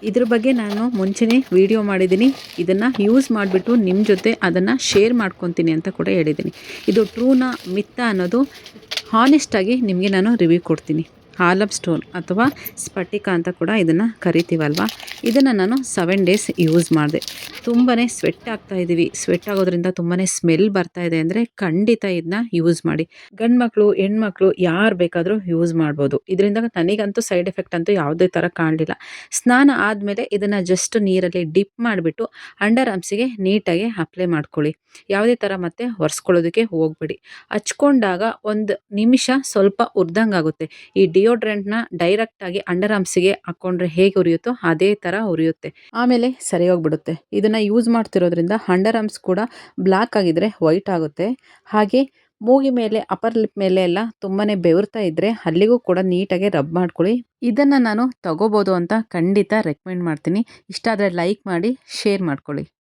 ಇದ್ರ ಬಗ್ಗೆ ನಾನು ಮುಂಚೆನೇ ವಿಡಿಯೋ ಮಾಡಿದ್ದೀನಿ. ಇದನ್ನು ಯೂಸ್ ಮಾಡಿಬಿಟ್ಟು ನಿಮ್ಮ ಜೊತೆ ಅದನ್ನು ಶೇರ್ ಮಾಡ್ಕೊತೀನಿ ಅಂತ ಕೂಡ ಹೇಳಿದ್ದೀನಿ. ಇದು ಟ್ರೂನಾ ಮಿತ್ತಾ ಅನ್ನೋದು ಹಾನೆಸ್ಟಾಗಿ ನಿಮಗೆ ನಾನು ರಿವ್ಯೂ ಕೊಡ್ತೀನಿ. ಆಲಮ್ ಸ್ಟೋನ್ ಅಥವಾ ಸ್ಫಟಿಕ ಅಂತ ಕೂಡ ಇದನ್ನು ಕರಿತೀವಲ್ವ. ಇದನ್ನು ನಾನು 7 ಡೇಸ್ ಯೂಸ್ ಮಾಡಿದೆ. ತುಂಬಾ ಸ್ವೆಟ್ ಆಗ್ತಾಯಿದ್ದೀವಿ, ಸ್ವೆಟ್ ಆಗೋದ್ರಿಂದ ತುಂಬಾ ಸ್ಮೆಲ್ ಬರ್ತಾಯಿದೆ ಅಂದರೆ ಖಂಡಿತ ಇದನ್ನ ಯೂಸ್ ಮಾಡಿ. ಗಂಡು ಮಕ್ಕಳು ಹೆಣ್ಮಕ್ಳು ಯಾರು ಬೇಕಾದರೂ ಯೂಸ್ ಮಾಡ್ಬೋದು. ಇದರಿಂದ ನನಗಂತೂ ಸೈಡ್ ಎಫೆಕ್ಟ್ ಅಂತೂ ಯಾವುದೇ ಥರ ಕಾಣಲಿಲ್ಲ. ಸ್ನಾನ ಆದಮೇಲೆ ಇದನ್ನು ಜಸ್ಟ್ ನೀರಲ್ಲಿ ಡಿಪ್ ಮಾಡಿಬಿಟ್ಟು ಅಂಡರ್ ಆರ್ಮ್ಸಿಗೆ ನೀಟಾಗಿ ಅಪ್ಲೈ ಮಾಡ್ಕೊಳ್ಳಿ. ಯಾವುದೇ ಥರ ಮತ್ತೆ ಒರೆಸ್ಕೊಳ್ಳೋದಕ್ಕೆ ಹೋಗಬೇಡಿ. ಹಚ್ಕೊಂಡಾಗ ಒಂದು ನಿಮಿಷ ಸ್ವಲ್ಪ ಉರಿದಂಗಾಗುತ್ತೆ. ಈ ಡಿಯೋಡ್ರೆಂಟ್ನ ಡೈರೆಕ್ಟಾಗಿ ಅಂಡರ್ ಆರ್ಮ್ಸಿಗೆ ಹಾಕ್ಕೊಂಡ್ರೆ ಹೇಗೆ ಉರಿಯುತ್ತೋ ಅದೇ ಥರ ಉರಿಯುತ್ತೆ. ಆಮೇಲೆ ಸರಿ ಹೋಗ್ಬಿಡುತ್ತೆ. ಇದನ್ನು ಯೂಸ್ ಮಾಡ್ತಿರೋದ್ರಿಂದ ಅಂಡರ್ ಆರ್ಮ್ಸ್ ಕೂಡ ಬ್ಲ್ಯಾಕ್ ಆಗಿದ್ರೆ ವೈಟ್ ಆಗುತ್ತೆ. ಹಾಗೆ ಮೂಗಿ ಮೇಲೆ ಅಪ್ಪರ್ ಲಿಪ್ ಮೇಲೆ ಎಲ್ಲ ತುಂಬಾ ಬೆವರ್ತಾ ಇದ್ದರೆ ಅಲ್ಲಿಗೂ ಕೂಡ ನೀಟಾಗಿ ರಬ್ ಮಾಡ್ಕೊಳ್ಳಿ. ಇದನ್ನು ನಾನು ತಗೋಬೋದು ಅಂತ ಖಂಡಿತ ರೆಕಮೆಂಡ್ ಮಾಡ್ತೀನಿ. ಇಷ್ಟ ಆದರೆ ಲೈಕ್ ಮಾಡಿ, ಶೇರ್ ಮಾಡ್ಕೊಳ್ಳಿ.